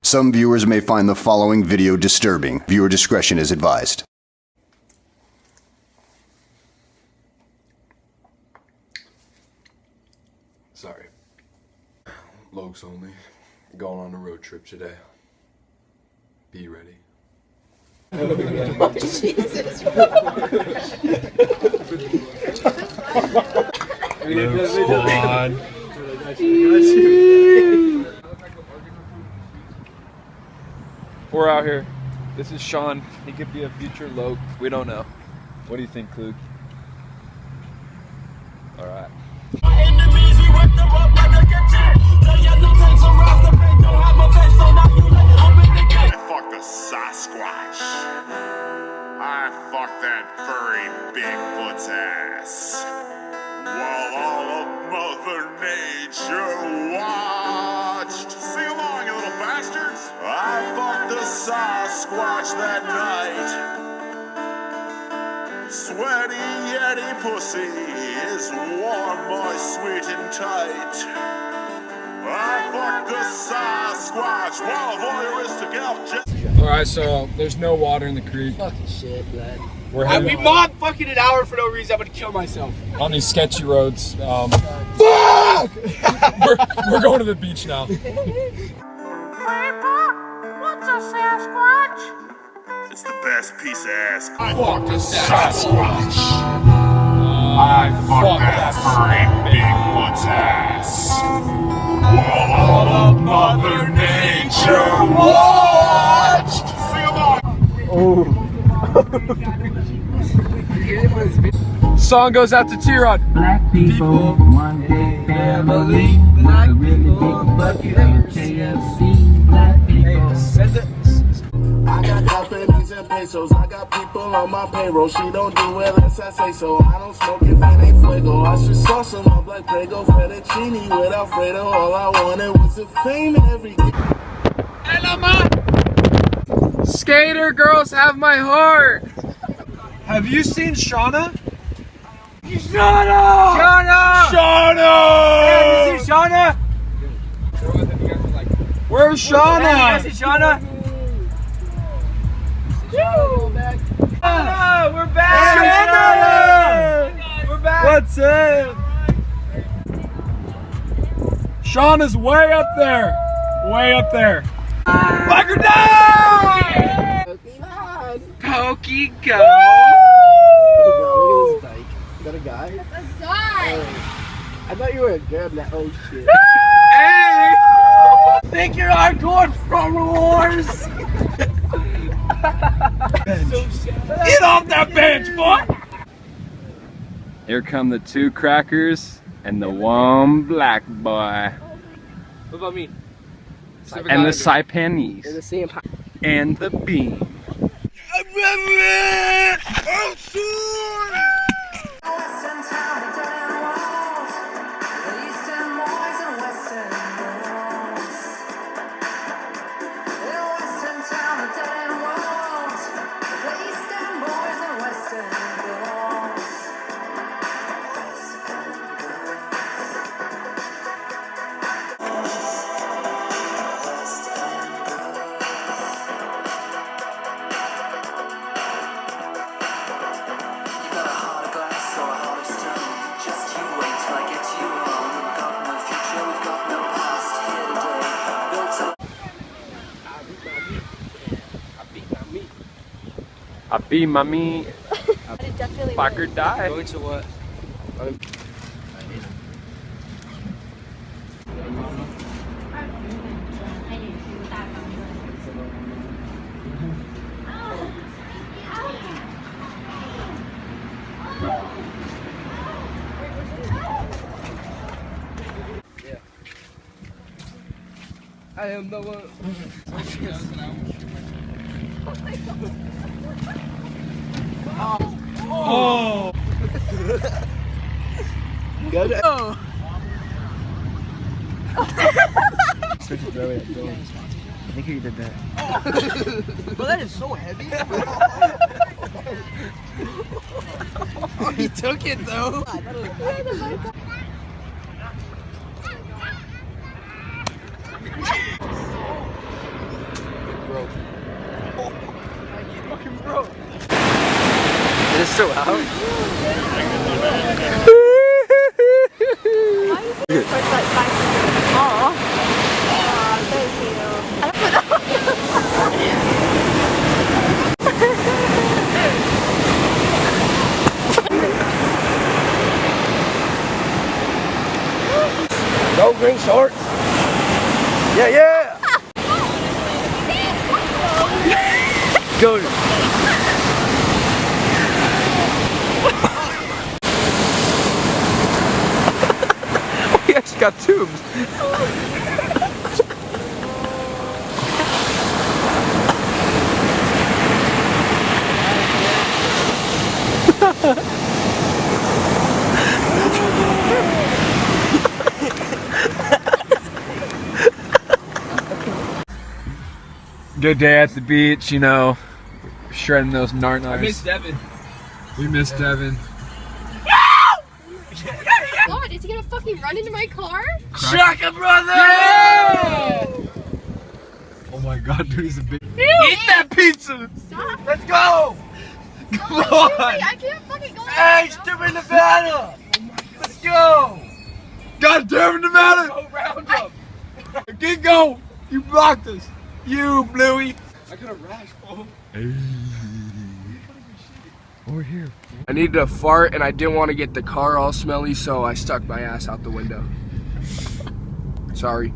Some viewers may find the following video disturbing. Viewer discretion is advised. Sorry. Locs only. Going on a road trip today. Be ready. Oh, Jesus. We're out here. This is Sean. He could be a future Loc. We don't know. What do you think, Klug? Alright. Fuck the Sasquatch. I fucked that furry Bigfoot's ass. While all of Mother Nature watched. Sing along, you little bastards. I fucked the Sasquatch that night. Sweaty Yeti pussy is warm, moist, sweet and tight. I fucked the Sasquatch while voyeuristic out. Alright, so there's no water in the creek. Fucking shit, man. We're We heading mobbed fucking an hour for no reason. I'm gonna kill myself. on these sketchy roads. Fuck! We're going to the beach now. What's a Sasquatch? It's the best piece of ass. I fucked a Sasquatch. I fucked that furry Bigfoot's ass. While all of Mother Nature watched. Sing along. Song goes out to T-Rod. Black people, one big family. Black people, but you ain't KFC. Black people. I got companies and pesos. I got people on my payroll. She don't do it unless I say so. I don't smoke if it ain't fuego. I should sauce them up like Prego fettuccine with Alfredo. All I wanted was the fame and everything. Skater girls have my heart. Have you seen Shauna? Shauna! Hey, you see Shauna? Where's Shauna? You see Shauna? We're back! Shauna! We're back! What's up? Shauna's way up there! Way up there! Fuck her down! Pokey go! Look at this dyke. Is that a guy? That's a guy. I thought you were a girl. That oh shit. Hey! Think you're hardcore from wars! Get off that bench, boy! Here come the two crackers and the one black boy. What about me? And the Saipanese. They're the same. And the bean. I be mommy. Fucker die. Going to what? I am the one. Oh! Good. Oh. I think you did that. Bro, that is so heavy. Oh, he took it though. so loud. Go green shorts. Yeah, yeah. Go. We actually got tubes. Good day at the beach, you know, shredding those narnars. I miss Devin. We miss Devin. God, is he gonna fucking run into my car? Shaka brother! Yeah! Oh my god, dude, he's a big. Eat that pizza! Stop! Let's go! Come on! I can't fucking go. Hey, stupid Nevada! Let's go! God damn it, Nevada! Go round up! Get go! You blocked us! You, Bluey! I got a rash, bro. Over here. I needed to fart and I didn't want to get the car all smelly, so I stuck my ass out the window. Sorry.